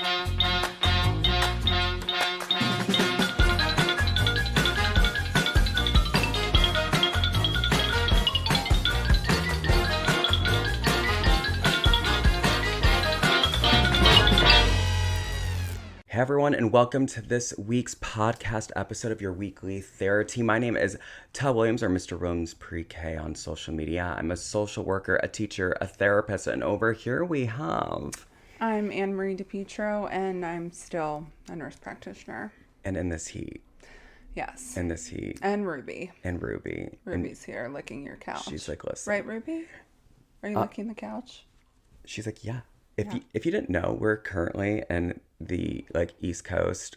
Hey everyone, and welcome to this week's podcast episode of your weekly Thera-tea. My name is Tel Williams, or Mr. Williams Pre-K on social media. I'm a social worker, a teacher, a therapist, and over here we have... I'm Anne-Marie DiPietro, and I'm still a nurse practitioner. And in this heat. Yes. In this heat. And Ruby. And Ruby. Ruby's here licking your couch. She's like, listen. Right, Ruby? Are you licking the couch? She's like, yeah. If you didn't know, we're currently in the East Coast,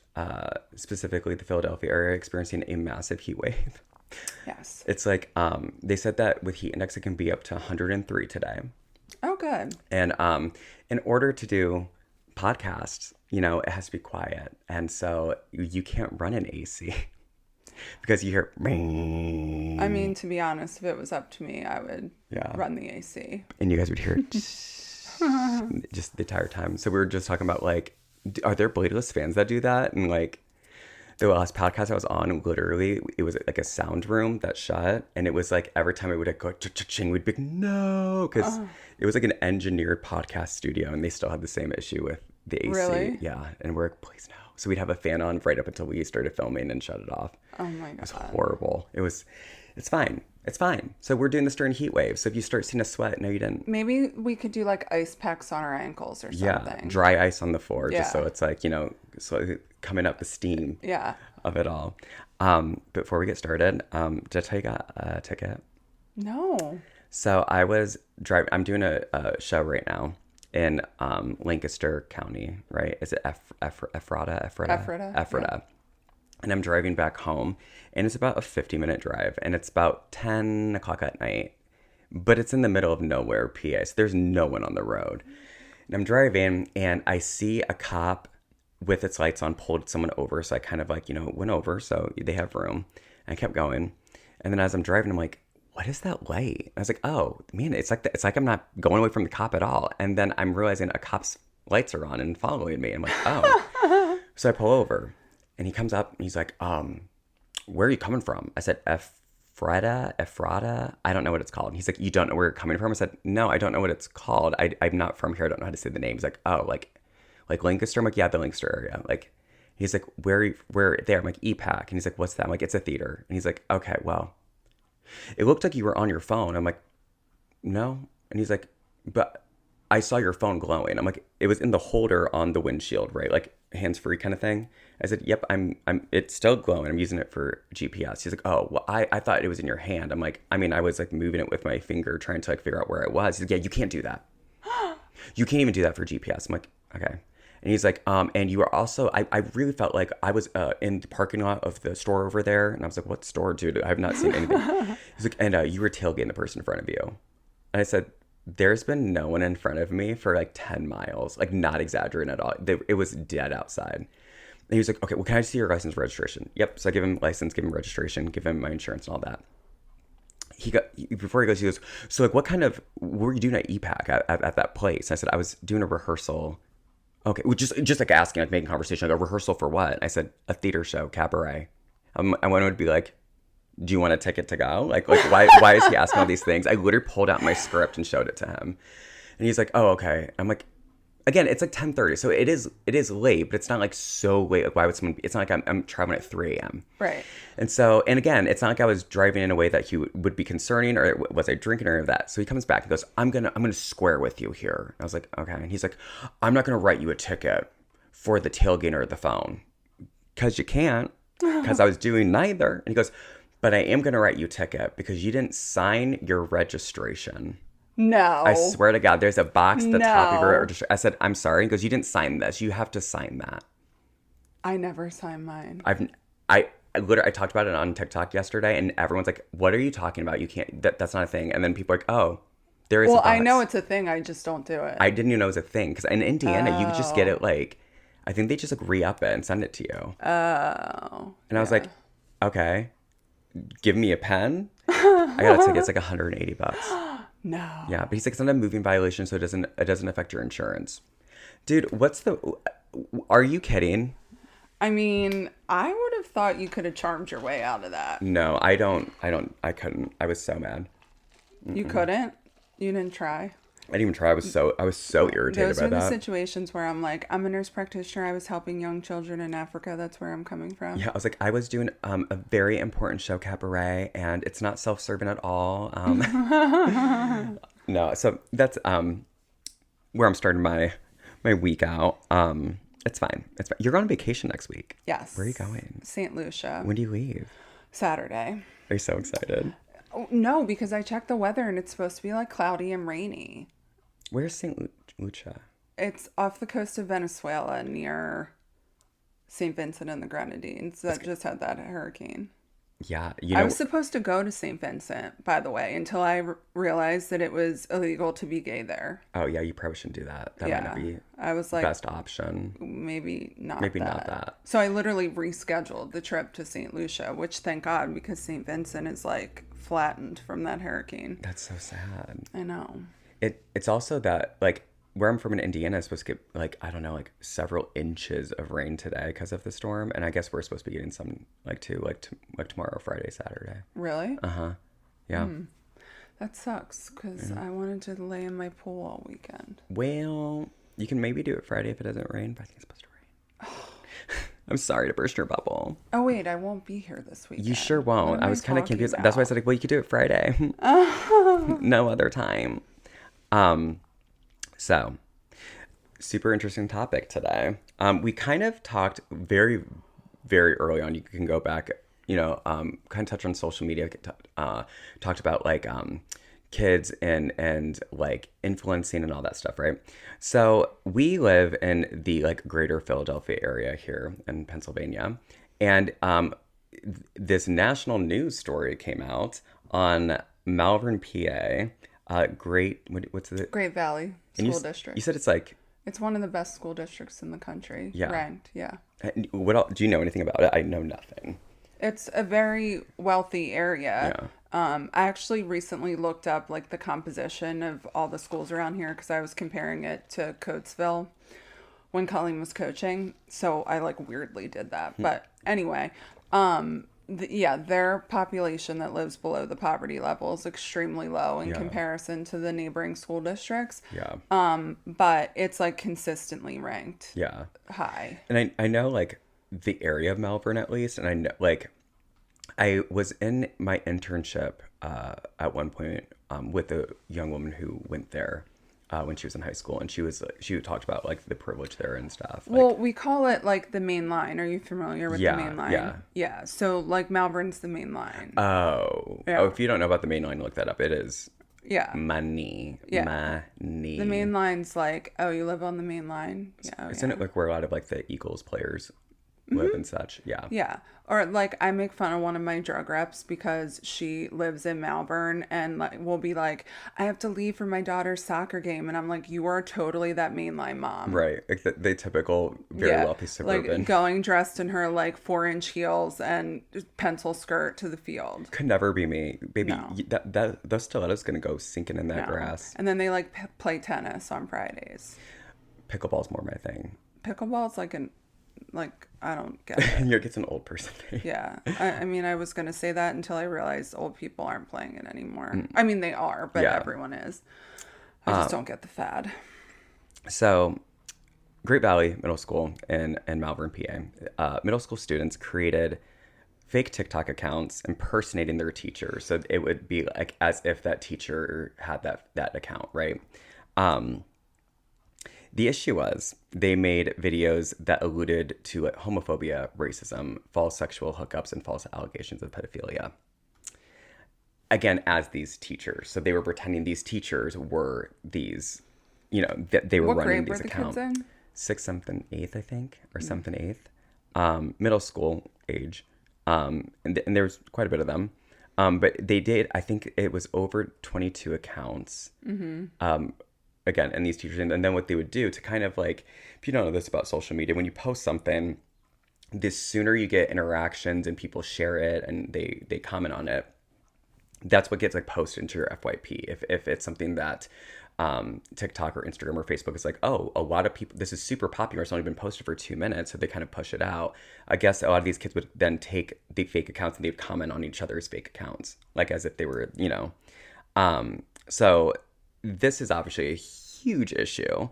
specifically the Philadelphia area, experiencing a massive heat wave. Yes. It's like they said that with heat index it can be up to 103 today. Oh, good. And in order to do podcasts, it has to be quiet, and so you can't run an AC because you hear. I mean, to be honest, if it was up to me, I would run the AC, and you guys would hear. Just the entire time. So we were just talking about are there bladeless fans that do that? And the last podcast I was on, literally it was like a sound room that shut, and it was like every time it would go ching, we'd be like, no, because it was like an engineered podcast studio, and they still had the same issue with the AC. Really? Yeah, and we're like, please no. So we'd have a fan on right up until we started filming and shut it off. Oh my God. It was horrible. It's fine. It's fine. So we're doing this during heat waves. So if you start seeing a sweat, no, you didn't. Maybe we could do ice packs on our ankles or something. Yeah, dry ice on the floor, just so it's so coming up the steam of it all. Before we get started, did I tell you got a ticket? No. So I was driving. I'm doing a show right now in Lancaster County, right? Is it Ephrata? Yeah. And I'm driving back home, and it's about a 50-minute drive, and it's about 10 o'clock at night, but it's in the middle of nowhere, PA, so there's no one on the road. And I'm driving, and I see a cop with its lights on pulled someone over, so I kind of went over, so they have room. And I kept going, and then as I'm driving, I'm like, what is that light? And I was like, oh, man, it's like I'm not going away from the cop at all. And then I'm realizing a cop's lights are on and following me. I'm like, oh. So I pull over. And he comes up and he's like, where are you coming from? I said, Ephrata. I don't know what it's called. And he's like, you don't know where you're coming from? I said, no, I don't know what it's called. I'm not from here. I don't know how to say the name. He's like, oh, like Lancaster? I'm like, yeah, the Lancaster area. He's like, where there? I'm like, EPAC. And he's like, what's that? I'm like, it's a theater. And he's like, okay, well, it looked like you were on your phone. I'm like, no. And he's like, but I saw your phone glowing. I'm like, it was in the holder on the windshield, right? Hands-free kind of thing. I said, yep, it's still glowing. I'm using it for GPS. He's like, oh, well, I thought it was in your hand. I'm like, I was moving it with my finger trying to figure out where I was. He's like, yeah, you can't do that. You can't even do that for GPS. I'm like, okay. And he's like, and you are also, I really felt like I was in the parking lot of the store over there. And I was like, what store, dude? I have not seen anything. He's like, and you were tailgating the person in front of you. And I said, there's been no one in front of me for 10 miles, not exaggerating at all. It was dead outside. And he was like, okay, well, can I see your license registration? Yep. So I give him license, give him registration, give him my insurance and all that. Before he goes, so what were you doing at EPAC at that place? I said, I was doing a rehearsal. Okay. Well, just asking, making conversation, a rehearsal for what? I said, a theater show, cabaret. I wanted to be like, do you want a ticket to go? Why is he asking all these things? I literally pulled out my script and showed it to him. And he's like, oh, okay. I'm like, again, it's 10:30. So it is late, but it's not so late. Why would someone, it's not like I'm traveling at 3 a.m. Right. And so, and again, it's not like I was driving in a way that he would be concerning, or was I drinking or any of that. So he comes back and goes, I'm going to square with you here. I was like, okay. And he's like, I'm not going to write you a ticket for the tailgating or the phone. Cause you can't, cause I was doing neither. And he goes, but I am going to write you a ticket because you didn't sign your registration. No. I swear to God, there's a box at the top of your registration. I said, I'm sorry. He goes, you didn't sign this. You have to sign that. I never sign mine. I literally, I talked about it on TikTok yesterday, and everyone's like, what are you talking about? You can't, that's not a thing. And then people are like, oh, there is a box. Well, I know it's a thing. I just don't do it. I didn't even know it was a thing. Because in Indiana, you could just get it I think they just re-up it and send it to you. Oh. And I was like, okay, give me a pen. I got a ticket. It's $180. No. Yeah, but he's like, it's not a moving violation, so it doesn't affect your insurance. Dude, Are you kidding? I mean, I would have thought you could have charmed your way out of that. No, I don't. I couldn't. I was so mad. You couldn't? You didn't try? I didn't even try. I was so irritated Those by are the that. situations where I'm like, I'm a nurse practitioner. I was helping young children in Africa. That's where I'm coming from. Yeah, I was like, I was doing a very important show, Cabaret, and it's not self-serving at all. No, so that's where I'm starting my week out. It's fine. It's fine. You're going on vacation next week. Yes. Where are you going? St. Lucia. When do you leave? Saturday. Are you so excited? Oh, no, because I checked the weather and it's supposed to be like cloudy and rainy. Where's St. Lucia? It's off the coast of Venezuela near St. Vincent and the Grenadines that just had that hurricane. Yeah, I was supposed to go to St. Vincent, by the way, until I realized that it was illegal to be gay there. Oh, yeah, you probably shouldn't do that. That might not be I was like, best option. Maybe not that. So I literally rescheduled the trip to St. Lucia, which thank God, because St. Vincent is like flattened from that hurricane. That's so sad. I know. It's also that, like, where I'm from in Indiana is supposed to get, like, I don't know, like several inches of rain today because of the storm. And I guess we're supposed to be getting some, like, too, like tomorrow, Friday, Saturday. Really? Uh-huh. Yeah. That sucks because I wanted to lay in my pool all weekend. Well, you can maybe do it Friday if it doesn't rain, but I think it's supposed to rain. I'm sorry to burst your bubble. Oh, wait, I won't be here this weekend. You sure won't. I was kind of confused. About? That's why I said, like, well, you could do it Friday. No other time. So, super interesting topic today. We kind of talked very, very early on. You can go back, kind of touch on social media, talked about like kids and like influencing and all that stuff, right? So we live in the like greater Philadelphia area here in Pennsylvania. And this national news story came out on Malvern, PA. What's the Great Valley School District. You said it's like it's one of the best school districts in the country. Yeah. Ranked, yeah. Do you know anything about it? I know nothing. It's a very wealthy area. Yeah. I actually recently looked up like the composition of all the schools around here because I was comparing it to Coatesville when Colleen was coaching. So I like weirdly did that. But anyway, their population that lives below the poverty level is extremely low in comparison to the neighboring school districts. Yeah. But it's like consistently ranked. Yeah. High. And I know like the area of Malvern at least, and I know like I was in my internship at one point with a young woman who went there when she was in high school, and she talked about like the privilege there and stuff. Well, we call it like the main line. Are you familiar with the main line? Yeah. Yeah. So like Malvern's the main line. Oh. Yeah. Oh, if you don't know about the main line, look that up. It is money. Yeah. Money. The main line's like, oh, you live on the main line? Yeah. Isn't it like where a lot of like the Eagles players live and such? Yeah. Yeah. Or like I make fun of one of my drug reps because she lives in Malvern and like will be like, I have to leave for my daughter's soccer game, and I'm like, you are totally that mainline mom. Right. Like the typical very wealthy suburban. Like going dressed in her like 4-inch heels and pencil skirt to the field. Could never be me. Baby, No. those stilettos gonna go sinking in that grass. And then they like play tennis on Fridays. Pickleball's more my thing. Pickleball's like I don't get it. It gets an old person thing. Yeah. I mean, I was going to say that until I realized old people aren't playing it anymore. I mean, they are, but everyone is. I just don't get the fad. So, Great Valley Middle School in Malvern, PA, middle school students created fake TikTok accounts impersonating their teacher. So it would be like as if that teacher had that account, right? The issue was they made videos that alluded to like homophobia, racism, false sexual hookups, and false allegations of pedophilia. Again, as these teachers. So they were pretending these teachers were these, that they were running these accounts. What grade were the kids in? 6th, something, 8th, I think, or something 8th. Middle school age. And there was quite a bit of them. But they did, I think it was over 22 accounts. Again, and these teachers, and then what they would do to kind of like, if you don't know this about social media, when you post something, the sooner you get interactions and people share it and they comment on it, that's what gets like posted into your FYP. If it's something that TikTok or Instagram or Facebook is like, oh, a lot of people, this is super popular. It's only been posted for 2 minutes. So they kind of push it out. I guess a lot of these kids would then take the fake accounts and they'd comment on each other's fake accounts, like as if they were, So this is obviously a huge issue.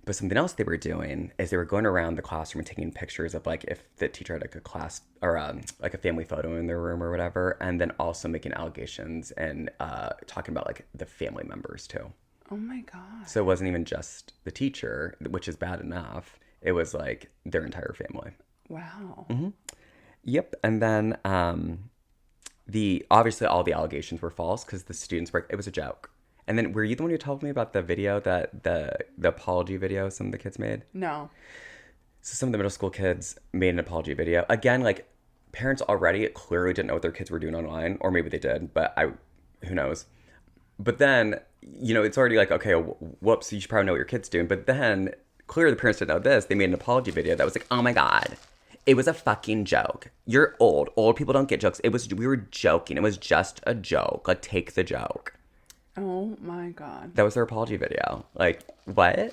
But something else they were doing is they were going around the classroom and taking pictures of like if the teacher had like a class or like a family photo in their room or whatever, and then also making allegations and talking about like the family members too. Oh my God. So it wasn't even just the teacher, which is bad enough. It was like their entire family. Wow. Yep. And then the obviously all the allegations were false because the students were, it was a joke. And then were you the one who told me about the video that the apology video some of the kids made? No. So some of the middle school kids made an apology video. Again, like parents already clearly didn't know what their kids were doing online, or maybe they did, but who knows. But then, it's already like, okay, whoops, you should probably know what your kid's doing. But then clearly the parents didn't know this. They made an apology video that was like, oh my God, it was a fucking joke. You're old. Old people don't get jokes. We were joking. It was just a joke. Like, take the joke. Oh my God. That was their apology video. Like, what?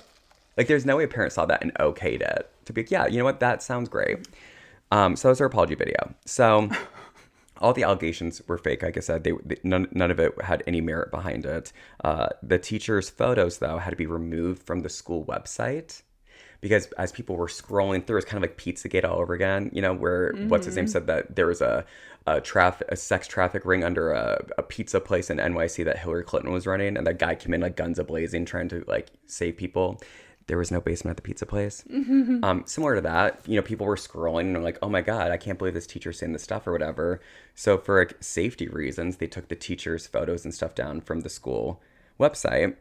Like, there's no way a parent saw that and okayed it. To be like, yeah, you know what? That sounds great. So that was their apology video. So all the allegations were fake. Like I said, none of it had any merit behind it. The teacher's photos, though, had to be removed from the school website. Because as people were scrolling through, it's kind of like Pizzagate all over again, where what's his name said that there was a sex traffic ring under a pizza place in NYC that Hillary Clinton was running, and that guy came in like guns a-blazing trying to like save people. There was no basement at the pizza place. Similar to that, people were scrolling and were like, oh my God, I can't believe this teacher's saying this stuff or whatever. So for like safety reasons, they took the teacher's photos and stuff down from the school website.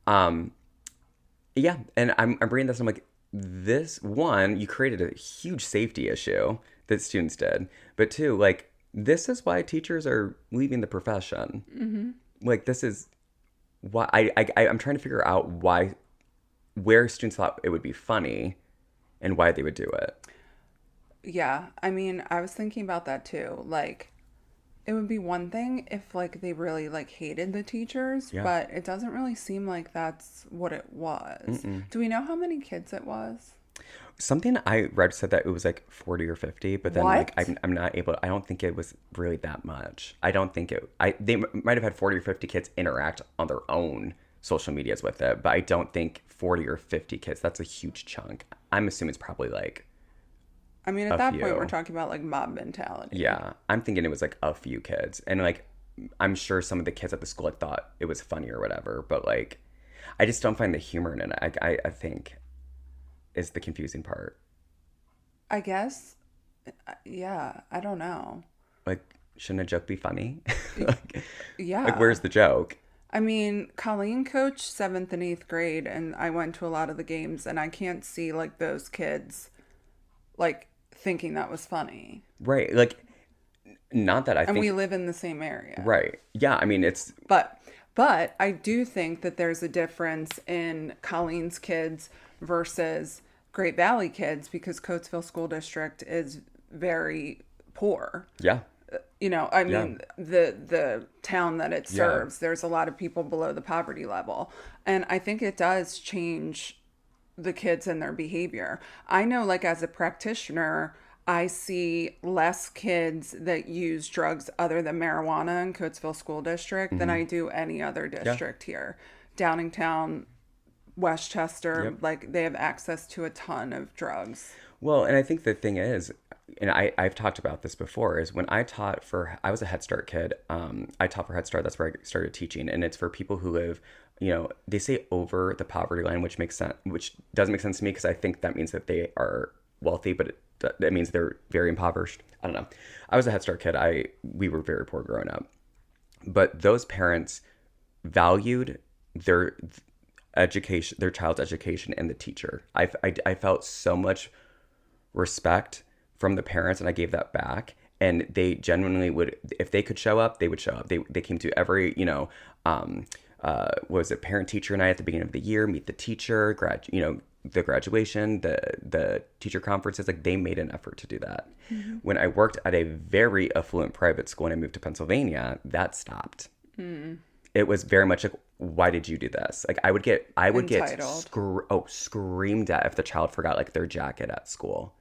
Yeah, and I'm reading this and I'm like, this, one, you created a huge safety issue that students did. But two, like, this is why teachers are leaving the profession. Like, this is why I'm trying to figure out where students thought it would be funny and why they would do it. Yeah. I mean, I was thinking about that too. Like, it would be one thing if like they really like hated the teachers, Yeah. but it doesn't really seem like that's what it was. Do we know how many kids it was? Something I read said that it was like 40 or 50, but then like What? I'm not able. I don't think it was really that much. I don't think it. They might have had 40 or 50 kids interact on their own social medias with it, but I don't think 40 or 50 kids. That's a huge chunk. I'm assuming it's probably like. I mean, at A that point, few. we're talking about like mob mentality. Yeah, I'm thinking it was like a few kids, and like I'm sure some of the kids at the school had thought it was funny or whatever, but like I just don't find the humor in it. I think is the confusing part. I guess. Yeah. I don't know. Like, shouldn't a joke be funny? like, Yeah. like, where's the joke? I mean, Colleen coached 7th and 8th grade, and I went to a lot of the games, and I can't see like those kids like thinking that was funny. Right. Like, not that I And think. we live in the same area. Right. Yeah. I mean, it's. But I do think that there's a difference in Colleen's kids versus Great Valley kids because Coatesville School District is very poor. Yeah. I mean, the town that it Yeah. serves, there's a lot of people below the poverty level. And I think it does change the kids and their behavior. I know, like, as a practitioner, I see less kids that use drugs other than marijuana in Coatesville School District than I do any other district here. Downingtown, Westchester, Yep. like, they have access to a ton of drugs. Well, and I think the thing is, and I've talked about this before, is when I was a Head Start kid. I taught for Head Start. That's where I started teaching. And it's for people who live, they say over the poverty line, which makes sense, which doesn't make sense to me because I think that means that they are wealthy, but that means they're very impoverished. I don't know. I was a Head Start kid. We were very poor growing up. But those parents valued their education, their child's education, and the teacher. I felt so much respect from the parents, and I gave that back. And they genuinely would, if they could show up, they would show up. They came to every, was it parent teacher night at the beginning of the year, meet the teacher, the graduation, the teacher conferences. Like, they made an effort to do that. Mm-hmm. When I worked at a very affluent private school and I moved to Pennsylvania, that stopped. It was very much like, why did you do this? Like I would get Entitled. screamed at if the child forgot like their jacket at school.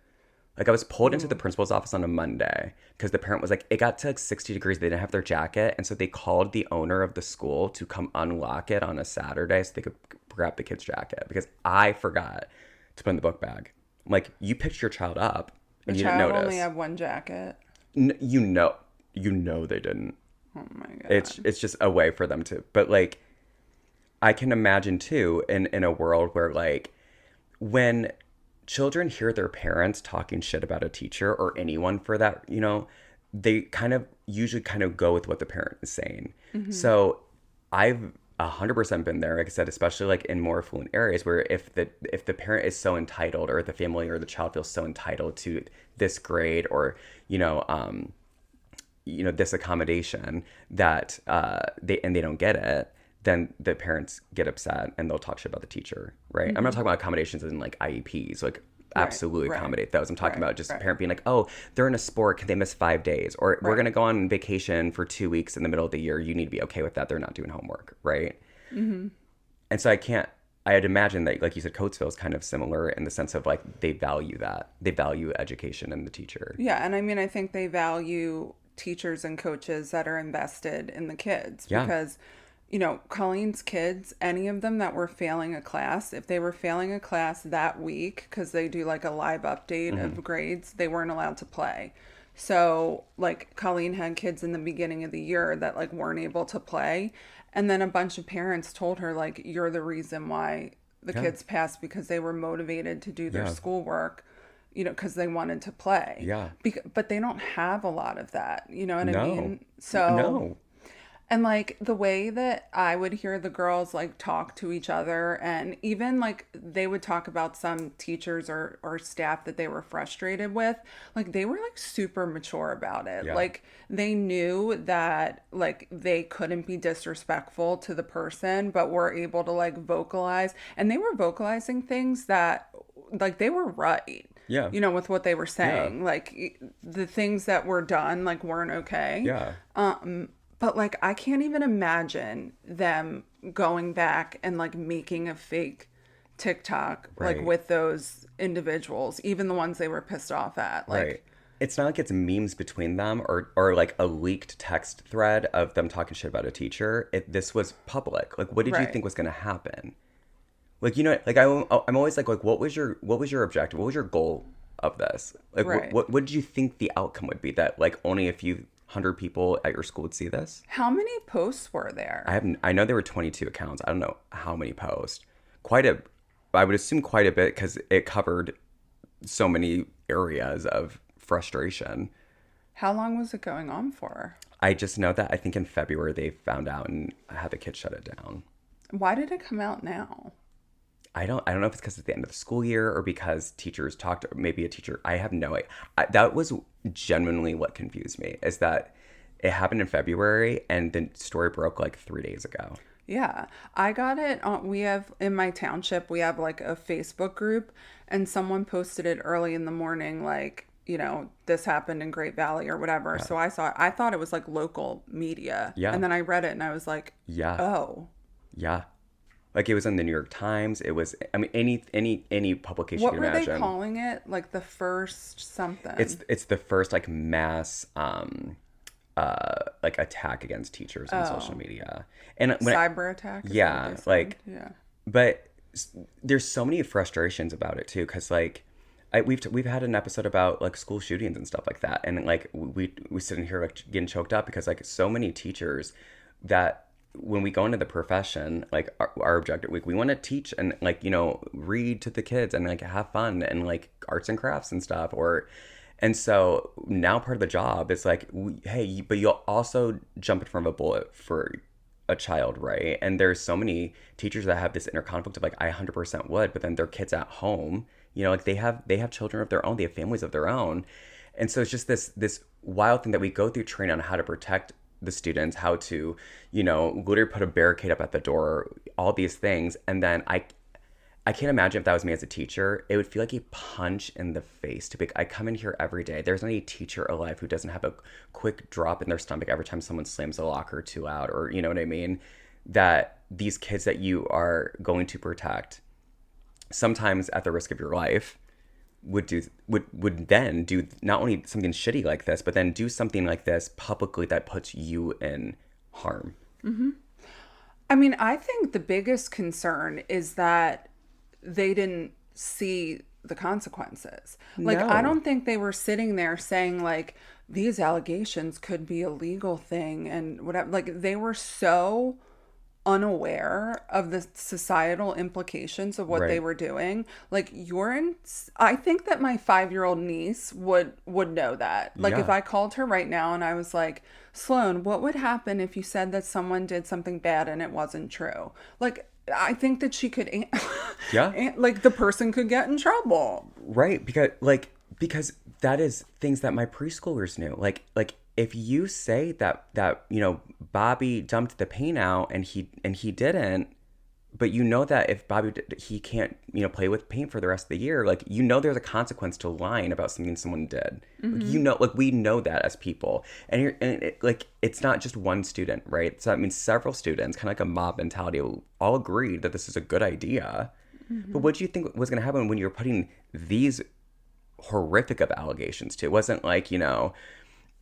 Like I was pulled into the Ooh. principal's office on a Monday because the parent was like, it got to like 60 degrees. They didn't have their jacket. And so they called the owner of the school to come unlock it on a Saturday so they could grab the kid's jacket because I forgot to put in the book bag. I'm like, you picked your child up The and you didn't child only notice. had one jacket. You know they didn't. Oh my god. It's just a way for them to. But like, I can imagine too in a world where like when children hear their parents talking shit about a teacher or anyone for that, they kind of usually kind of go with what the parent is saying. So I've 100% been there, like I said, especially like in more affluent areas where if the parent is so entitled or the family or the child feels so entitled to this grade or, this accommodation that they don't get it, then the parents get upset and they'll talk shit about the teacher, right? I'm not talking about accommodations in like IEPs, like absolutely right, accommodate those. I'm talking about just a right. parent being like, oh, they're in a sport, can they miss 5 days? Or we're gonna go on vacation for 2 weeks in the middle of the year. You need to be okay with that. They're not doing homework, right? And so I'd imagine that, like you said, Coatesville is kind of similar in the sense of like they value that. They value education and the teacher. Yeah, and I mean, I think they value teachers and coaches that are invested in the kids Yeah. because, Colleen's kids, any of them that were failing a class, if they were failing a class that week, because they do like a live update of grades, they weren't allowed to play. So, like, Colleen had kids in the beginning of the year that, like, weren't able to play. And then a bunch of parents told her, like, you're the reason why the Yeah. kids passed because they were motivated to do their Yeah. schoolwork, because they wanted to play. Yeah. But they don't have a lot of that. You know what I No. mean? So, No. and like the way that I would hear the girls like talk to each other, and even like they would talk about some teachers or staff that they were frustrated with, like they were like super mature about it. Yeah. Like they knew that like they couldn't be disrespectful to the person, but were able to like vocalize, and they were vocalizing things that like they were right. Yeah. With what they were saying. Like the things that were done like weren't okay. Yeah. But like I can't even imagine them going back and like making a fake TikTok like Right. with those individuals, even the ones they were pissed off at. Like Right. It's not like it's memes between them or like a leaked text thread of them talking shit about a teacher. This was public. Like, what did you Right. think was going to happen? Like, like I'm always like, what was your objective? What was your goal of this? Like, Right. what did you think the outcome would be? That like only a few hundred people at your school would see this? How many posts were there? I know there were 22 accounts. I don't know how many posts. I would assume quite a bit because it covered so many areas of frustration. How long was it going on for? I just know that I think in February they found out and had the kids shut it down. Why did it come out now? I don't know if it's because it's the end of the school year or because teachers talked, or maybe a teacher. I have no idea. That was genuinely what confused me, is that it happened in February and the story broke like 3 days ago. Yeah, I got it on, we have in my township, we have like a Facebook group, and someone posted it early in the morning, like, this happened in Great Valley or whatever. So I saw it. I thought it was like local media. Yeah. And then I read it and I was like, Yeah. oh, Yeah. Like it was in the New York Times. It was, I mean, any publication what you were can they imagine. calling it? Like the first something. It's the first like mass like attack against teachers on social media. And Cyber attack. Is yeah, that what they said? like yeah. but there's so many frustrations about it too, because like we've had an episode about like school shootings and stuff like that, and like we sit in here like getting choked up because like so many teachers that when we go into the profession, like our objective, we want to teach and like read to the kids and like have fun and like arts and crafts and stuff, and so now part of the job is like, hey, but you'll also jump in front of a bullet for a child, right? And there's so many teachers that have this inner conflict of like, I 100% would, but then their kids at home, like they have children of their own, they have families of their own. And so it's just this wild thing that we go through training on how to protect the students, how to, literally put a barricade up at the door, all these things. And then I can't imagine if that was me as a teacher. It would feel like a punch in the face to be. I come in here every day. There's not a teacher alive who doesn't have a quick drop in their stomach every time someone slams a locker or two out, or you know what I mean. that these kids that you are going to protect, sometimes at the risk of your life, would then do not only something shitty like this, but then do something like this publicly that puts you in harm. I mean, I think the biggest concern is that they didn't see the consequences. Like, I No. don't think they were sitting there saying, like, these allegations could be a legal thing and whatever. Like, they were so unaware of the societal implications of what they Right. were doing. Like, I think that my 5-year-old niece would know that. Like, if Yeah. I called her right now and I was like, Sloan, what would happen if you said that someone did something bad and it wasn't true? Like, I think that she could Yeah. like the person could get in trouble. Right, because that is things that my preschoolers knew. Like if you say that Bobby dumped the paint out and he didn't, but you know that if he can't play with paint for the rest of the year, like there's a consequence to lying about something someone did. Like we know that as people, like it's not just one student, right? So I mean several students, kind of like a mob mentality, all agreed that this is a good idea. But what do you think was going to happen when you were putting these horrific of allegations to? It wasn't like,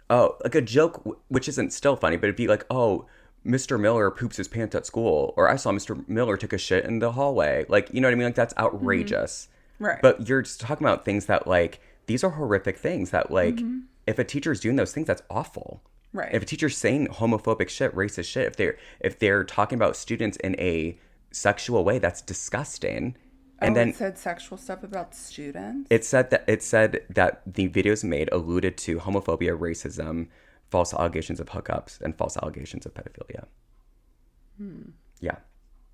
oh, like a joke, which isn't still funny, but it'd be like, oh, Mr. Miller poops his pants at school, or I saw Mr. Miller take a shit in the hallway. Like, you know what I mean? Like, that's outrageous. Right. But you're just talking about things that, like, these are horrific things that, like, if a teacher's doing those things, that's awful. Right. If a teacher's saying homophobic shit, racist shit, if they're talking about students in a sexual way, that's disgusting. And then it said sexual stuff about students. it said that the videos made alluded to homophobia, racism, false allegations of hookups, and false allegations of pedophilia. Yeah.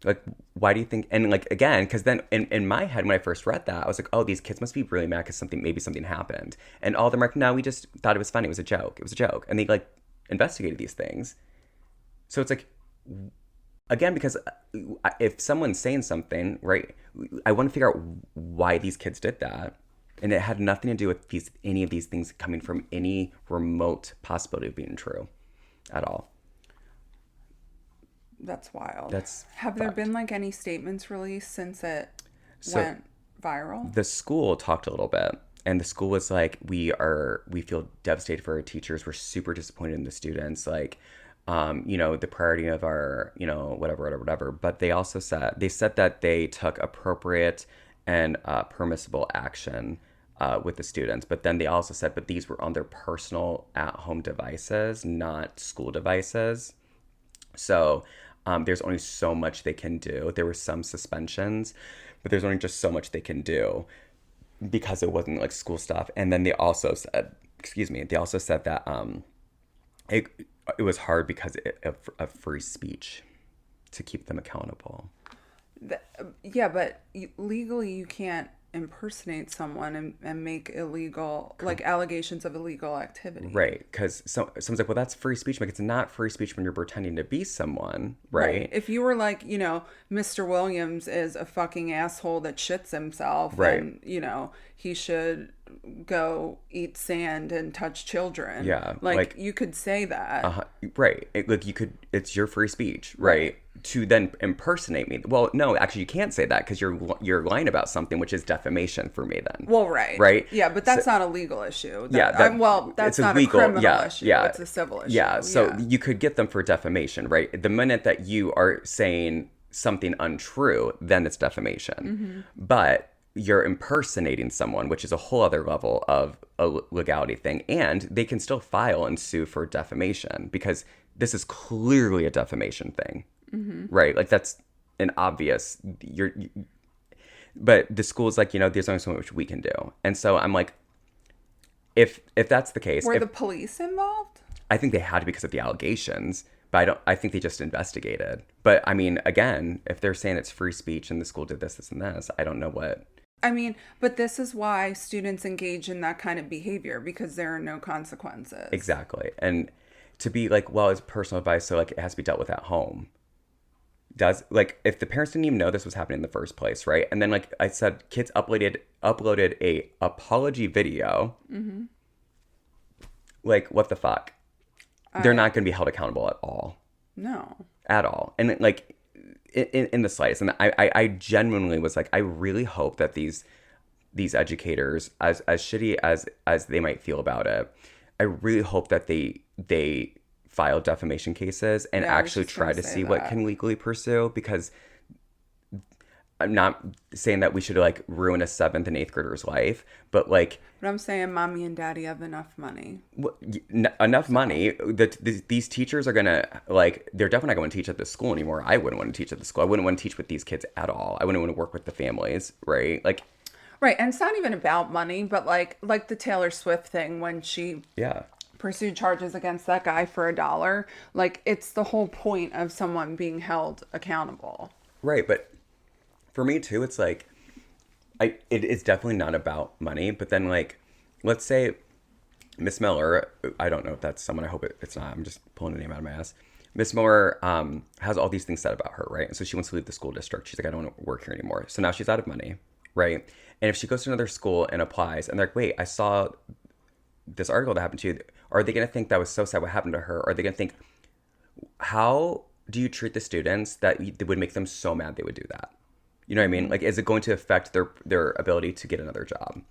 Like, why do you think? And like again, because then in my head when I first read that, I was like, oh, these kids must be really mad because maybe something happened. And all of them are like, no, we just thought it was funny. It was a joke. It was a joke. And they like investigated these things. So it's like, again, because if someone's saying something, right, I want to figure out why these kids did that. And it had nothing to do with any of these things coming from any remote possibility of being true at all. That's wild. That's Have there fucked. been like any statements released since it So went viral? the school talked a little bit, and the school was like, we feel devastated for our teachers. We're super disappointed in the students. Like, the priority of our, whatever. But they also said that they took appropriate and permissible action with the students. But then they also said, but these were on their personal at-home devices, not school devices. So there's only so much they can do. There were some suspensions, but there's only just so much they can do because it wasn't like school stuff. And then they also said that it was hard because of free speech to keep them accountable. Yeah, but legally you can't impersonate someone and make illegal, like allegations of illegal activity. Right, because someone's like, well, that's free speech. Like, it's not free speech when you're pretending to be someone, right? If you were like, Mr. Williams is a fucking asshole that shits himself, Right. and, he should go eat sand and touch children. Yeah, Like you could say that. Right. It's your free speech, right? To then impersonate me. Well, no, actually, you can't say that because you're lying about something, which is defamation for me. Then. Well, right. Right. Yeah, but that's not a legal issue. it's That's not illegal. a criminal Yeah, issue. yeah. It's a civil issue. Yeah. So you could get them for defamation, right? The minute that you are saying something untrue, then it's defamation. But you're impersonating someone, which is a whole other level of a legality thing. And they can still file and sue for defamation because this is clearly a defamation thing, right? Like that's an obvious, but the school's like, there's only so much we can do. And so I'm like, if that's the case. Were the police involved? I think they had to because of the allegations, but I think they just investigated. But I mean, again, if they're saying it's free speech and the school did this, and this, I don't know what. I mean, but this is why students engage in that kind of behavior because there are no consequences. Exactly. And to be like, well, it's personal advice, so like it has to be dealt with at home. Like if the parents didn't even know this was happening in the first place, right? And then like I said, kids uploaded a apology video. Like what the fuck? They're not going to be held accountable at all. No. at all. And like in the slightest. And I genuinely was like, I really hope that these educators, as shitty as they might feel about it, I really hope that they file defamation cases and Yeah, I was actually just gonna try to say see what that. can legally pursue, because I'm not saying that we should like ruin a seventh and eighth grader's life, but like But I'm saying mommy and daddy have enough money. enough So, money that these teachers are gonna, like, they're definitely not going to teach at this school anymore. I wouldn't want to teach at the school. I wouldn't want to teach with these kids at all. I wouldn't want to work with the families, right? Like, right, and it's not even about money, but like the Taylor Swift thing when she yeah, pursued charges against that guy for $1. Like it's the whole point of someone being held accountable. right. But for me too, it's like it's definitely not about money. But then, like, let's say Miss Miller, I don't know if that's someone. I hope it's not. I'm just pulling a name out of my ass. Miss Miller has all these things said about her, right? And so she wants to leave the school district. She's like, I don't want to work here anymore. So now she's out of money, right? And if she goes to another school and applies, and they're like, wait, I saw this article that happened to you. Are they going to think that was so sad what happened to her? Or are they going to think, how do you treat the students that would make them so mad they would do that? You know what I mean? Like, is it going to affect their ability to get another job?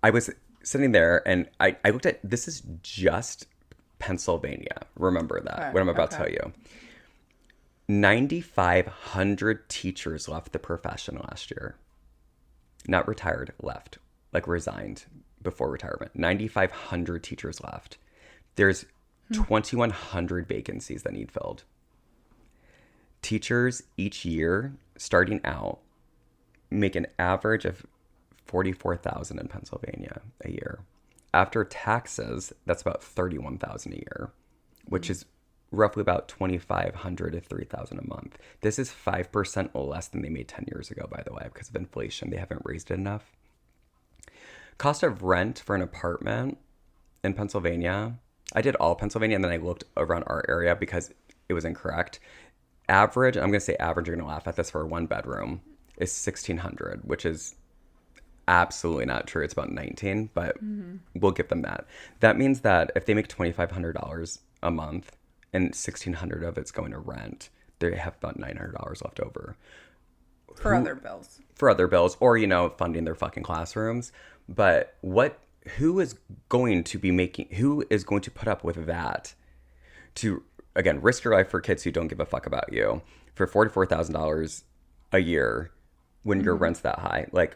I was sitting there and I looked at, this is just Pennsylvania. Remember that, Okay, what I'm about to okay. tell you. 9,500 teachers left the profession last year. Not retired, left. Like resigned before retirement. 9,500 teachers left. There's 2,100 vacancies that need filled. Teachers each year, starting out, make an average of 44,000 in Pennsylvania a year. After taxes, that's about 31,000 a year, which is roughly about 2,500 to 3,000 a month. This is 5% less than they made 10 years ago, by the way, because of inflation. They haven't raised it enough. Cost of rent for an apartment in Pennsylvania, I did all Pennsylvania and then I looked around our area because it was incorrect. Average, I'm going to say average, you're going to laugh at this, for a one bedroom is 1,600, which is absolutely not true. It's about 19, but we'll give them that. That means that if they make $2,500 a month and 1,600 of it's going to rent, they have about $900 left over. For Who, other bills. for other bills, or, funding their fucking classrooms. But who is going to be making, who is going to put up with that to, again, risk your life for kids who don't give a fuck about you for $44,000 a year when your rent's that high? Like,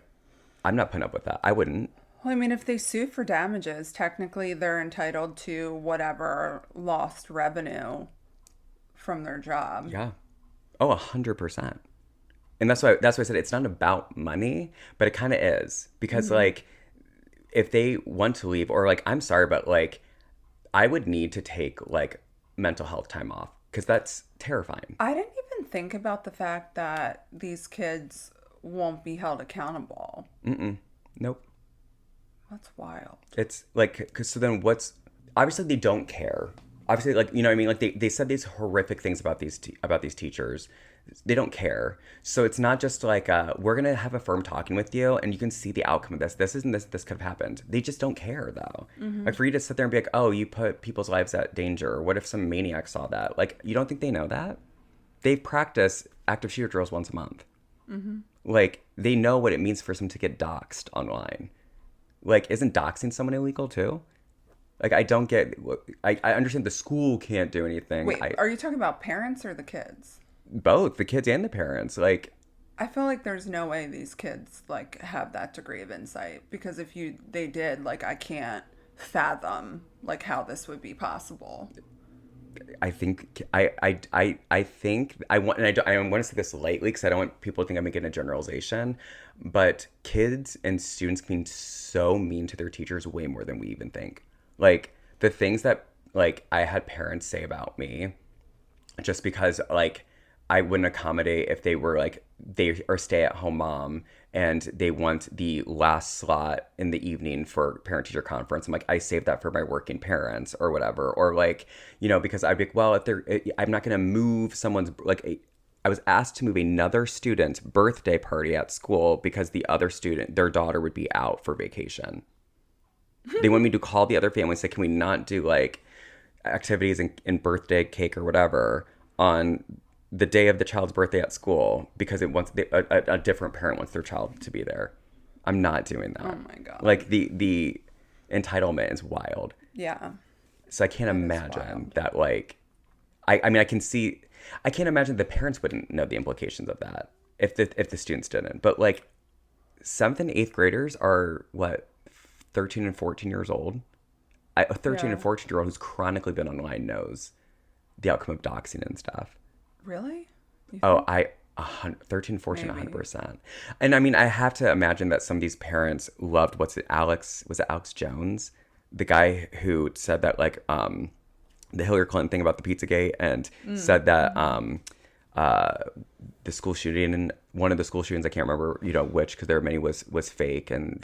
I'm not putting up with that. I wouldn't. Well, I mean, if they sue for damages, technically they're entitled to whatever lost revenue from their job. Yeah. Oh, 100%. And that's why I said it's not about money, but it kind of is, because like, if they want to leave, or like, I'm sorry, but like, I would need to take like mental health time off because that's terrifying. I didn't even think about the fact that these kids won't be held accountable. Nope. That's wild. It's like, cause so then what's, obviously they don't care. Obviously, like, you know what I mean? Like, they said these horrific things about about these teachers. They don't care. So it's not just like, we're going to have a firm talking with you and you can see the outcome of this. This isn't this could have happened. They just don't care though. Like, for you to sit there and be like, oh, you put people's lives at danger. Or what if some maniac saw that? Like, you don't think they know that? They practice active shooter drills once a month. Like, they know what it means for someone to get doxxed online. Like, isn't doxing someone illegal too? Like, I don't get. I understand the school can't do anything. Wait, are you talking about parents or the kids? Both the kids and the parents. Like, I feel like there's no way these kids like have that degree of insight, because if they did, like, I can't fathom like how this would be possible. I think I think I want, and I want to say this lightly because I don't want people to think I'm making a generalization, but kids and students can be so mean to their teachers way more than we even think. Like, the things that, like, I had parents say about me just because, like, I wouldn't accommodate if they were like, they are stay at home mom and they want the last slot in the evening for parent teacher conference. I'm like, I saved that for my working parents or whatever. Or like, because I'd be like, well, if they're, I'm not going to move someone's, like, I was asked to move another student's birthday party at school because the other student, their daughter, would be out for vacation. They want me to call the other family and say, can we not do like activities and birthday cake or whatever on the day of the child's birthday at school because it wants a different parent wants their child to be there. I'm not doing that. Oh my God. Like the entitlement is wild. Yeah. So I can't imagine that, like, I mean, I can't imagine the parents wouldn't know the implications of that if the students didn't. But like 7th and 8th graders are what, 13 and 14 years old. A 13 and 14-year-old who's chronically been online knows the outcome of doxing and stuff. Really? Oh, 13, 14, Maybe. 100%. And I mean, I have to imagine that some of these parents loved, was it Alex Jones? The guy who said that, like, the Hillary Clinton thing about the Pizzagate and said that the school shooting, one of the school shootings, I can't remember, which, because there were many, was fake, and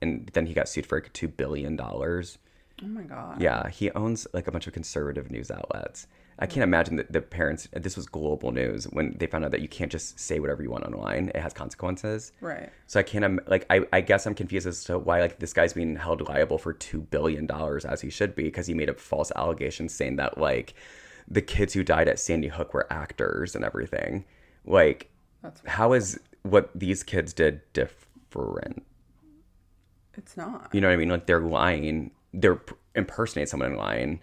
then he got sued for like $2 billion. Oh my God. Yeah, he owns like a bunch of conservative news outlets. I can't imagine that the parents, this was global news, when they found out that you can't just say whatever you want online. It has consequences. Right. So I can't, I guess I'm confused as to why, like, this guy's being held liable for $2 billion, as he should be, because he made up false allegations saying that, like, the kids who died at Sandy Hook were actors and everything. Like, how is what these kids did different? It's not. You know what I mean? Like, they're lying. They're impersonating someone and lying.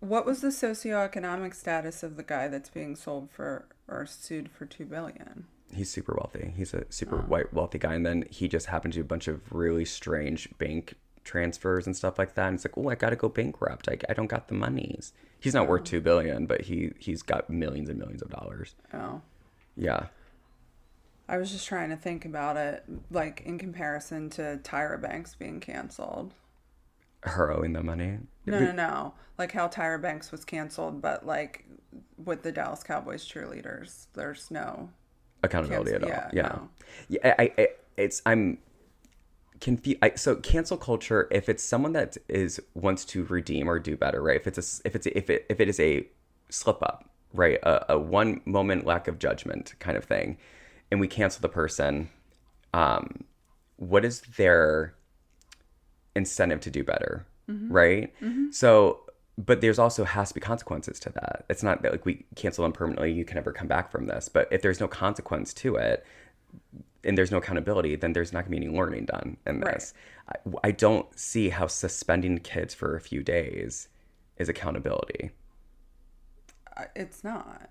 What was the socioeconomic status of the guy that's being sold for or sued for $2 billion? He's super wealthy. He's a super white wealthy guy, and then he just happened to do a bunch of really strange bank transfers and stuff like that. And it's like, oh, I gotta go bankrupt. I don't got the monies. He's not worth $2 billion, but he's got millions and millions of dollars. Oh. Yeah. I was just trying to think about it, like, in comparison to Tyra Banks being canceled. Her owing the money. No. Like how Tyra Banks was canceled, but like with the Dallas Cowboys cheerleaders, there's no Accountability at all. Yeah. Yeah. No. Yeah. I'm confused. So cancel culture, if it's someone that wants to redeem or do better, right? If it is a slip up, right? A one moment lack of judgment kind of thing, and we cancel the person, what is their incentive to do better, right? So, but there's also has to be consequences to that. It's not that, like, we cancel them permanently, you can never come back from this. But if there's no consequence to it and there's no accountability, then there's not gonna be any learning done in this. Right. I don't see how suspending kids for a few days is accountability. It's not.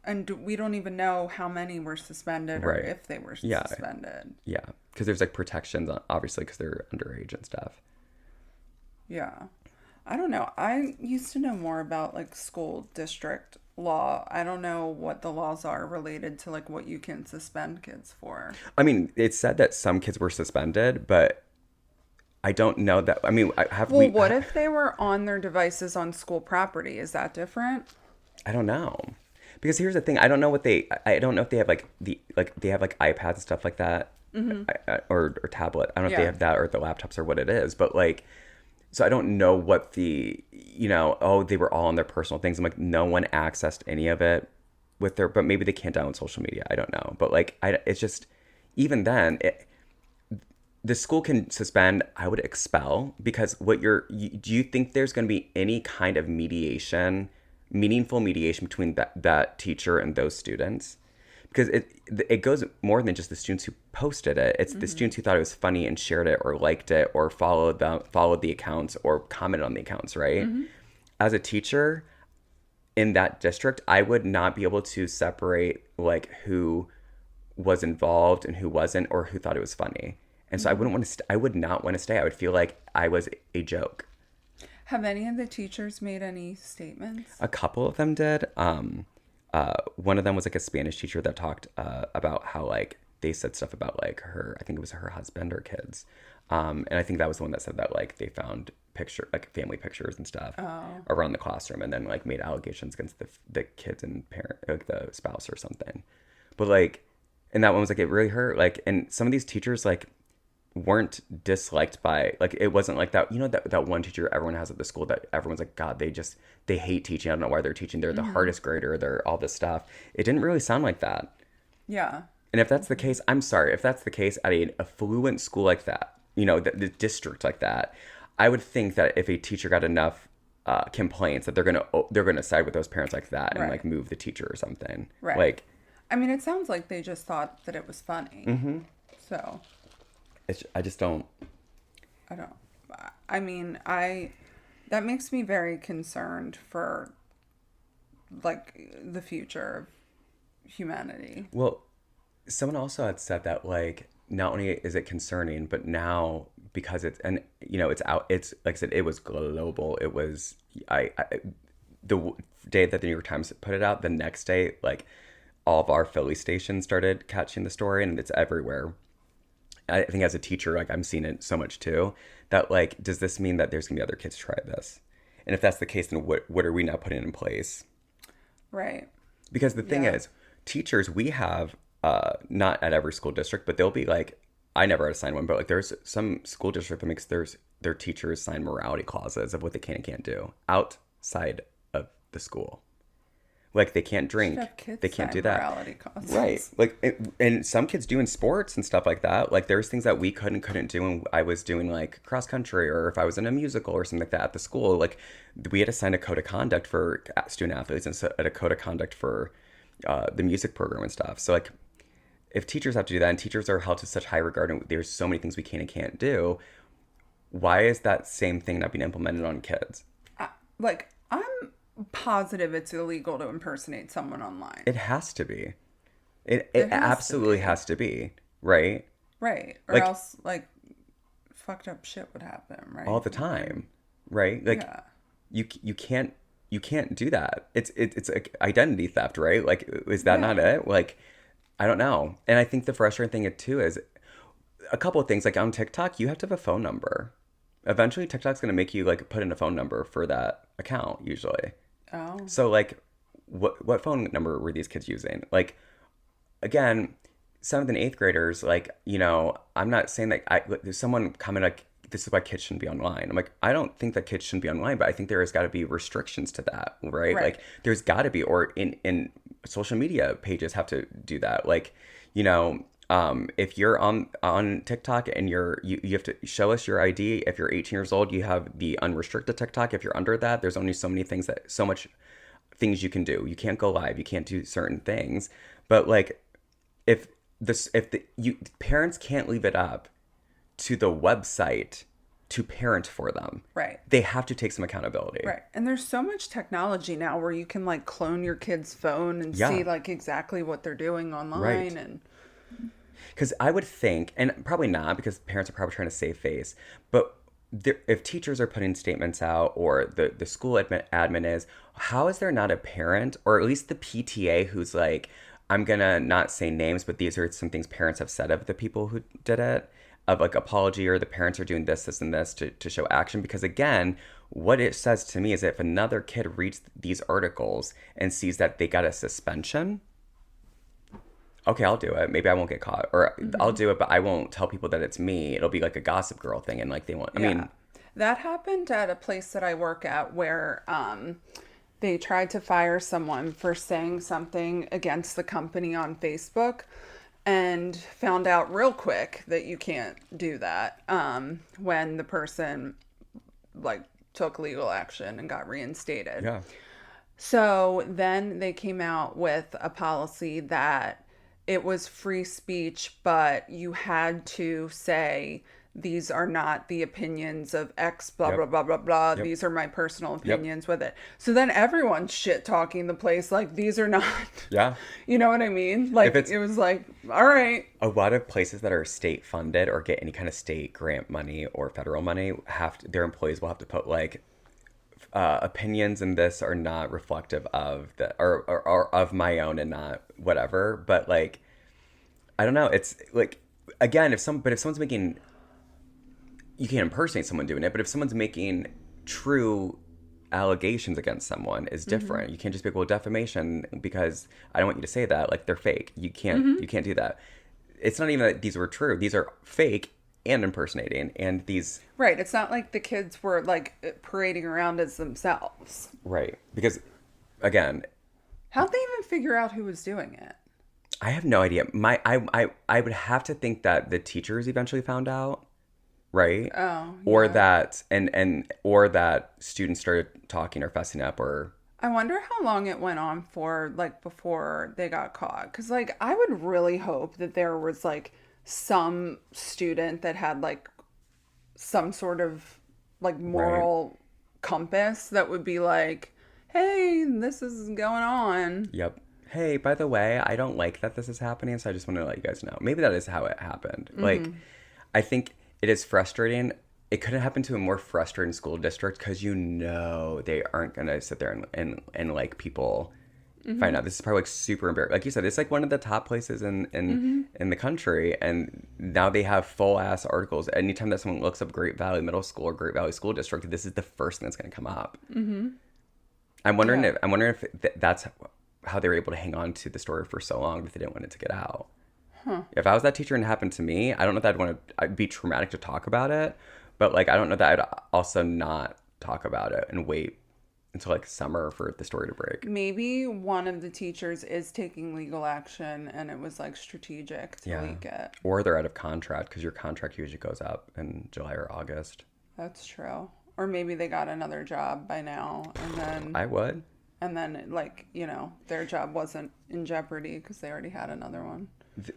And we don't even know how many were suspended or if they were suspended. Yeah, because there's like protections, obviously, because they're underage and stuff. Yeah. I don't know. I used to know more about like school district law. I don't know what the laws are related to like what you can suspend kids for. I mean, it said that some kids were suspended, but I don't know that. I mean, what if they were on their devices on school property? Is that different? I don't know. Because here's the thing, I don't know if they have they have like iPads and stuff like that, or tablet. I don't know if they have that or the laptops or what it is, but like, so I don't know what they were all on their personal things. I'm like, no one accessed any of it but maybe they can't download social media. I don't know, but like, it's just, even then, the school can suspend. I would expel, because do you think there's going to be any kind of meaningful mediation between that teacher and those students? Because it goes more than just the students who posted it. It's the students who thought it was funny and shared it or liked it or followed the accounts or commented on the accounts, right? As a teacher in that district, I would not be able to separate like who was involved and who wasn't, or who thought it was funny. And so I would not want to stay. I would feel like I was a joke. Have any of the teachers made any statements? A couple of them did. One of them was like a Spanish teacher that talked about how like they said stuff about like her, I think it was her husband or kids. And I think that was the one that said that like they found family pictures and stuff around the classroom, and then like made allegations against the kids and parent, like the spouse or something. But like, and that one was like, it really hurt. Like, and some of these teachers like weren't disliked by, like, it wasn't like that, that one teacher everyone has at the school that everyone's like, God, they hate teaching. I don't know why they're teaching. They're the hardest grader. They're all this stuff. It didn't really sound like that. Yeah. And if that's the case, I'm sorry. If that's the case at an affluent school like that, the district like that, I would think that if a teacher got enough complaints that they're gonna side with those parents like that and like Right. move the teacher or something. Right. Like I mean, it sounds like they just thought that it was funny. So, I just don't. I don't. I mean, that makes me very concerned for like the future of humanity. Well, someone also had said that like not only is it concerning, but now because it's and it's out. It's like I said, it was global. It was the day that the New York Times put it out. The next day, like all of our Philly stations started catching the story, and it's everywhere. I think as a teacher, like I'm seeing it so much too. That like, does this mean that there's gonna be other kids try this? And if that's the case, then what are we now putting in place? Right. Because the thing Yeah. is, teachers, we have, not at every school district, but they'll be like, I never had to sign one, but like there's some school district that makes their teachers sign morality clauses of what they can and can't do outside of the school. Like they can't Should drink, have kids they can't sign do that. morality causes. Right. Like, and some kids do in sports and stuff like that. Like, there's things that we couldn't do when I was doing like cross country or if I was in a musical or something like that at the school. Like, we had to sign a code of conduct for student athletes and a code of conduct for the music program and stuff. So, like, if teachers have to do that and teachers are held to such high regard and there's so many things we can and can't do, why is that same thing not being implemented on kids? Like, I'm positive it's illegal to impersonate someone online. It has to be. It It has to absolutely be. has to be, right? Right. Or Like, else, like, fucked up shit would happen, right? all the time, right? Like Yeah. you can't do that. It's like identity theft, right? Like is that not Yeah. it? Like I don't know. And I think the frustrating thing too is a couple of things like on TikTok, you have to have a phone number. Eventually TikTok's going to make you like put in a phone number for that account usually. Oh. So like what phone number were these kids using? Like again, 7th and 8th graders, like, I'm not saying that there's someone commented like, this is why kids shouldn't be online. I'm like, I don't think that kids shouldn't be online, but I think there has got to be restrictions to that, right? Right. Like, there's got to be, or in social media pages have to do that. Like, you know, if you're on TikTok and you have to show us your ID. If you're 18 years old, you have the unrestricted TikTok. If you're under that, there's only so much things you can do. You can't go live. You can't do certain things. But like, if parents can't leave it up to the website to parent for them. Right. They have to take some accountability. Right. And there's so much technology now where you can like clone your kid's phone and Yeah. see like exactly what they're doing online Right. and Because I would think, and probably not, because parents are probably trying to save face, but if teachers are putting statements out or the school admin is, how is there not a parent or at least the PTA who's like, I'm gonna not say names, but these are some things parents have said of the people who did it, of like apology or the parents are doing this, and this to show action. Because again, what it says to me is that if another kid reads these articles and sees that they got a suspension, okay, I'll do it. Maybe I won't get caught, or I'll do it, but I won't tell people that it's me. It'll be like a Gossip Girl thing, and like they want. I mean, that happened at a place that I work at where they tried to fire someone for saying something against the company on Facebook and found out real quick that you can't do that when the person like took legal action and got reinstated. yeah, So then they came out with a policy that it was free speech, but you had to say, these are not the opinions of X, blah, Yep. blah, blah, blah, blah. Yep. These are my personal opinions with it. So then everyone's shit talking the place like, these are not, yeah. you know what I mean? Like, it's- it was like, all right. A lot of places that are state funded or get any kind of state grant money or federal money their employees will have to put like opinions in this are not reflective of the or of my own and not whatever. But like, I don't know. It's like again, if someone's making, you can't impersonate someone doing it, but if someone's making true allegations against someone is different. You can't just be like, well, defamation because I don't want you to say that. Like they're fake. You can't do that. It's not even that these were true. These are fake and impersonating, and these Right. It's not like the kids were like parading around as themselves. right because again, How'd they even figure out who was doing it? I have no idea. I would have to think that the teachers eventually found out. right? Oh, Or yeah. that or that students started talking or fessing up or I wonder how long it went on for, like, before they got caught. Because, like, I would really hope that there was, like, some student that had, like, some sort of, like, right. moral compass that would be like, hey, this is going on. Yep. Hey, by the way, I don't like that this is happening, so I just want to let you guys know. Maybe that is how it happened. Like, I think it is frustrating. It could have happened to a more frustrating school district because you know they aren't gonna sit there and like people find out. This is probably like super embarrassing. Like you said, it's like one of the top places in the country, and now they have full ass articles. Anytime that someone looks up Great Valley Middle School or Great Valley School District, this is the first thing that's gonna come up. Yeah. I'm wondering if that's how they were able to hang on to the story for so long that they didn't want it to get out. If I was that teacher and it happened to me, I don't know that I'd want to. I'd be traumatic to talk about it, but like I don't know that I'd also not talk about it and wait until like summer for the story to break. Maybe one of the teachers is taking legal action and it was, like, strategic to Yeah, leak it. or they're out of contract because your contract usually goes up in July or August. That's true. Or maybe they got another job by now I would. and then, like, their job wasn't in jeopardy because they already had another one.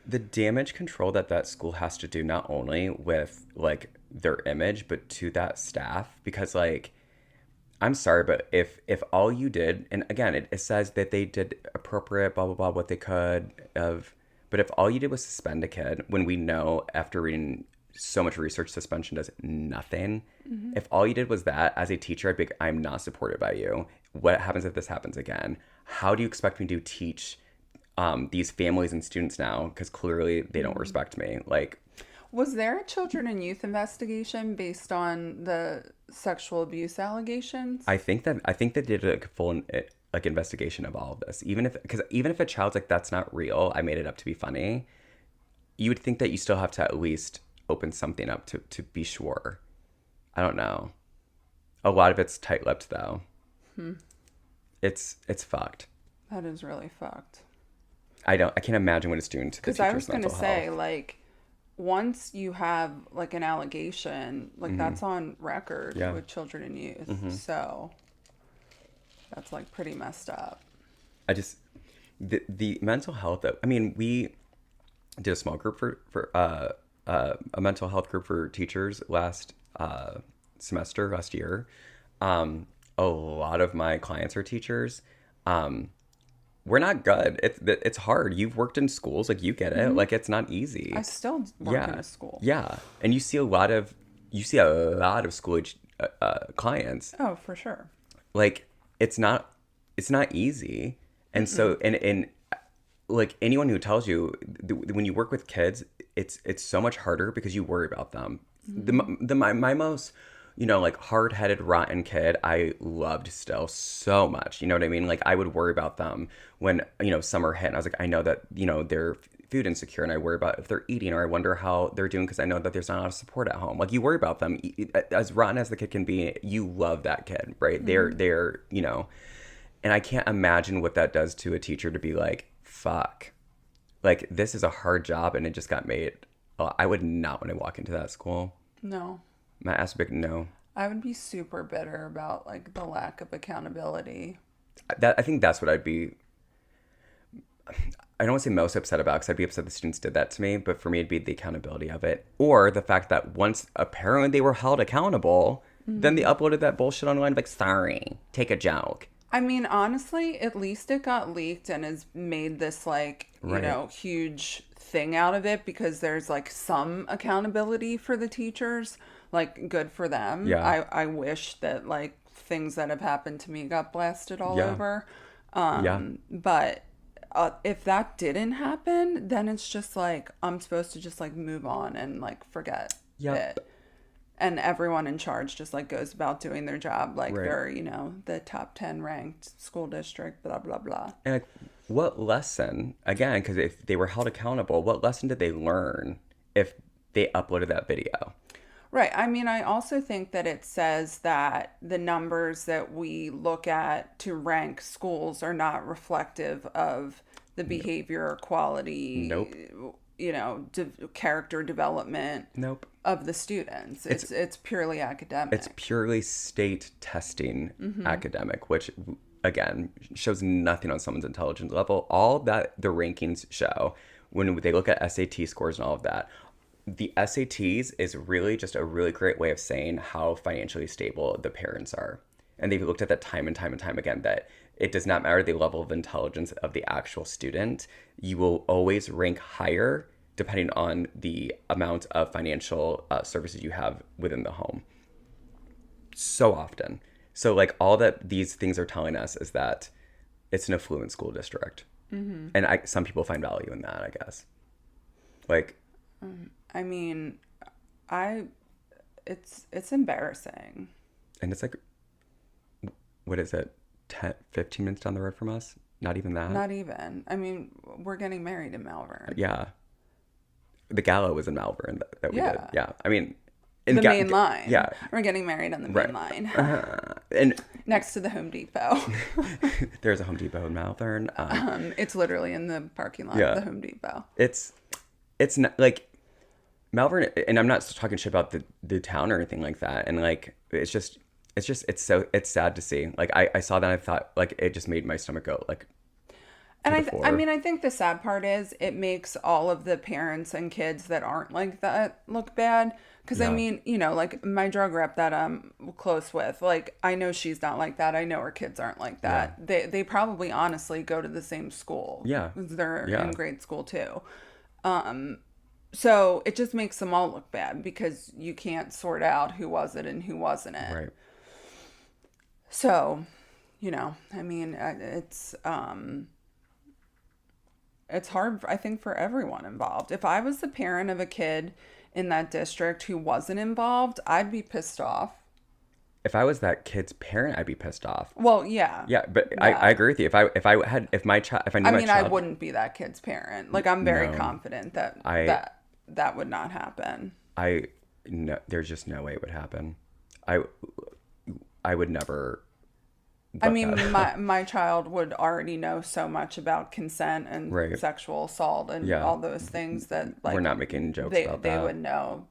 The damage control that that school has to do not only with like their image but to that staff because like I'm sorry, but if all you did, and again, it says that they did appropriate, blah blah blah, what they could of, but if all you did was suspend a kid, when we know after reading so much research, suspension does nothing. If all you did was that, as a teacher, I'd be like, I'm not supported by you. What happens if this happens again? How do you expect me to teach these families and students now? Because clearly they don't respect me. Like, Was there a children and youth investigation based on the sexual abuse allegations? I think they did like a full like investigation of all of this. Even if a child's like that's not real, I made it up to be funny. You would think that you still have to at least open something up to be sure. I don't know. A lot of it's tight-lipped though. It's fucked. That is really fucked. I can't imagine what it's doing to the Because I was teacher's going to mental say, health. like, once you have, like, an allegation, like, that's on record Yeah. with children and youth. So that's, like, pretty messed up. I just the mental health of, I mean, we did a small group for a mental health group for teachers last last year. A lot of my clients are teachers. We're not good. It's hard. You've worked in schools, like you get it. Like it's not I easy. still work in Yeah, a school. yeah. And you see a lot of school age clients. Oh, for sure. Like it's not easy. And so and like anyone who tells you when you work with kids, it's so much harder because you worry about them. My most like hard-headed rotten kid I loved still so much, you know what I mean? Like I would worry about them when summer hit and I was like, I know that they're food insecure and I worry about if they're eating, or I wonder how they're doing because I know that there's not a lot of support at home. Like you worry about them. As rotten as the kid can be, you love that kid, right? They're and I can't imagine what that does to a teacher to be like, fuck, like this is a hard job and it just got made. I would not want to walk into that school. No. My ass would be no. I would be super bitter about, like, the lack of accountability. I think that's what I'd be. I don't want to say most upset about because I'd be upset the students did that to me, but for me it'd be the accountability of it, or the fact that once apparently they were held accountable, then they uploaded that bullshit online like, sorry, take a joke. I mean, honestly, at least it got leaked and has made this, like, Right. huge thing out of it because there's, like, some accountability for the teachers. Like, good for them. Yeah. I wish that, like, things that have happened to me got blasted all Yeah. over. Yeah. But if that didn't happen, then it's just, like, I'm supposed to just, like, move on and, like, forget Yep. it. And everyone in charge just, like, goes about doing their job like Right. they're, the top 10 ranked school district, blah, blah, blah. And like, what lesson, again, because if they were held accountable, what lesson did they learn if they uploaded that video? Right. I mean, I also think that it says that the numbers that we look at to rank schools are not reflective of the behavior or quality Nope. character development Nope. of the students. It's purely academic. It's purely state testing academic, which again shows nothing on someone's intelligence level. All that the rankings show when they look at SAT scores and all of that, the SATs is really just a really great way of saying how financially stable the parents are. And they've looked at that time and time and time again, that it does not matter the level of intelligence of the actual student. You will always rank higher depending on the amount of financial services you have within the home. So often. So like all that these things are telling us is that it's an affluent school district. And some people find value in that, I guess. Like, I mean, it's embarrassing. and it's like, what is it, 10, 15 minutes down the road from us? Not even that? Not even. I mean, we're getting married in Malvern. Yeah. The gala was in Malvern that we did. Yeah. I mean, The main line. Yeah. We're getting married on the main line. And Next to the Home Depot. there's a Home Depot in Malvern. It's literally in the parking lot of the Home Depot. It's not like Malvern, and I'm not talking shit about the town or anything like that. And like, it's sad to see. Like I saw that and I thought like it just made my stomach go like. And I think the sad part is it makes all of the parents and kids that aren't like that look bad. Because I mean, like my drug rep that I'm close with, like I know she's not like that. I know her kids aren't like that. Yeah. They probably honestly go to the same school. Yeah. They're in grade school too. So it just makes them all look bad because you can't sort out who was it and who wasn't it. Right. So, I mean, it's hard, I think, for everyone involved. If I was the parent of a kid in that district who wasn't involved, I'd be pissed off. If I was that kid's parent, I'd be pissed off. Well, yeah. Yeah, but yeah. I agree with you. If I knew my child. I wouldn't be that kid's parent. Like, I'm very confident that would not happen. No, there's just no way it would happen. I would never. I mean, my child would already know so much about consent and sexual assault and all those things that, like, we're not making jokes about that. They would know.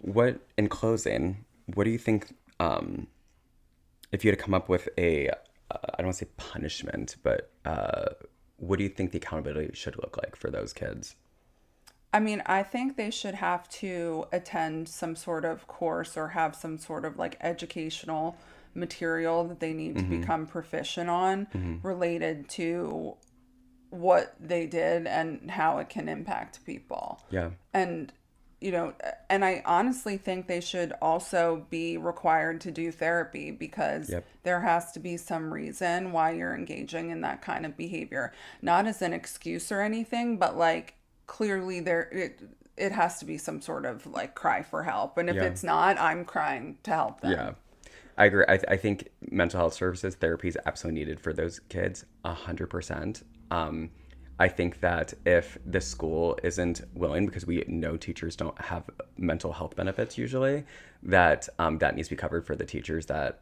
What, in closing, what do you think, if you had to come up with I don't want to say punishment, but what do you think the accountability should look like for those kids? I mean, I think they should have to attend some sort of course or have some sort of like educational material that they need to become proficient on related to what they did and how it can impact people. Yeah. And, and I honestly think they should also be required to do therapy because there has to be some reason why you're engaging in that kind of behavior. Not as an excuse or anything, but like clearly it has to be some sort of like cry for help. And if it's not, I'm crying to help them. Yeah. I agree. I think mental health services, therapy is absolutely needed for those kids, 100%. I think that if the school isn't willing, because we know teachers don't have mental health benefits usually, that that needs to be covered for the teachers that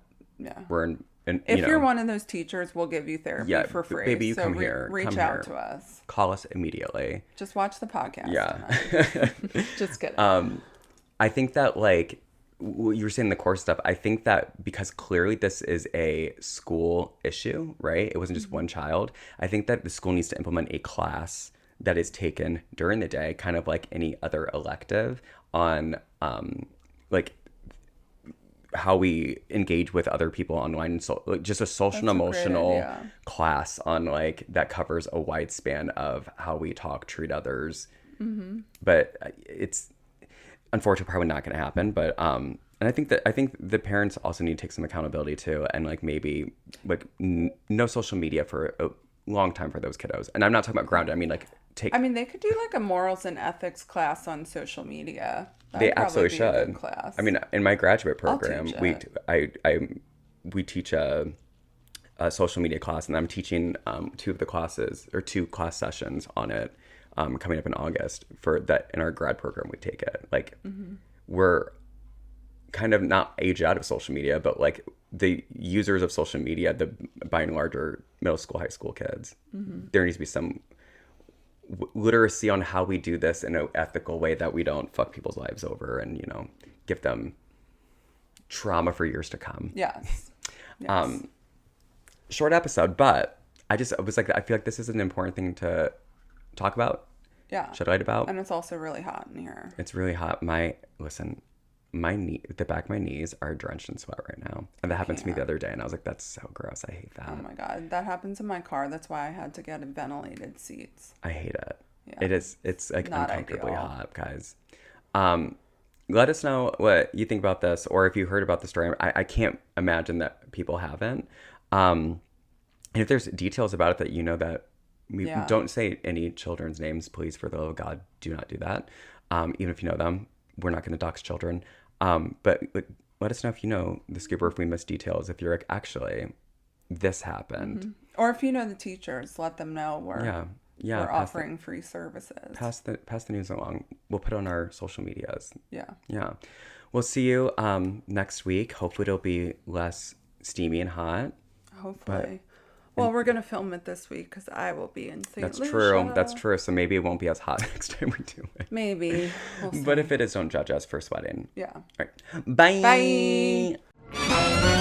were in. If you're one of those teachers, we'll give you therapy for free. Baby, you come here. Reach out to us. Call us immediately. Just watch the podcast. Yeah. Just kidding. I think that like. You were saying the core stuff. I think that because clearly this is a school issue, right? It wasn't just one child. I think that the school needs to implement a class that is taken during the day, kind of like any other elective, on like how we engage with other people online. So like, just a social and emotional class on like that covers a wide span of how we talk, treat others. But it's unfortunately probably not going to happen, but and I think the parents also need to take some accountability too, and like maybe like no social media for a long time for those kiddos. And I'm not talking about grounded. I mean like they could do like a morals and ethics class on social media. They absolutely should. Class. I mean, in my graduate program, we teach a social media class, and I'm teaching two class sessions on it. Coming up in August for that in our grad program, we take it. Like we're kind of not age out of social media, but like the users of social media, by and large are middle school, high school kids. There needs to be some literacy on how we do this in an ethical way that we don't fuck people's lives over and, give them trauma for years to come. Yes. Short episode, but I was like, I feel like this is an important thing to talk about. Yeah. Shed light about. And it's also really hot in here. It's really hot. My the back of my knees are drenched in sweat right now. And that happened to me the other day. And I was like, that's so gross. I hate that. Oh my God. That happens in my car. That's why I had to get ventilated seats. I hate it. Yeah. It's like Not uncomfortably ideal. hot, guys. Let us know what you think about this, or if you heard about the story. I can't imagine that people haven't. And if there's details about it that that we don't say any children's names, please, for the love of God, do not do that. Even if you know them, we're not going to dox children. But let us know if you know the scoop or if we missed details. If you're like, actually, this happened. Mm-hmm. Or if you know the teachers, let them know we're offering free services. Pass the news along. We'll put it on our social medias. Yeah. We'll see you next week. Hopefully it'll be less steamy and hot. Hopefully. Well, we're gonna film it this week because I will be in St. That's Lucia. That's true. So maybe it won't be as hot next time we do it. Maybe. We'll see. But if it is, don't judge us for sweating. Yeah. All right. Bye. Bye.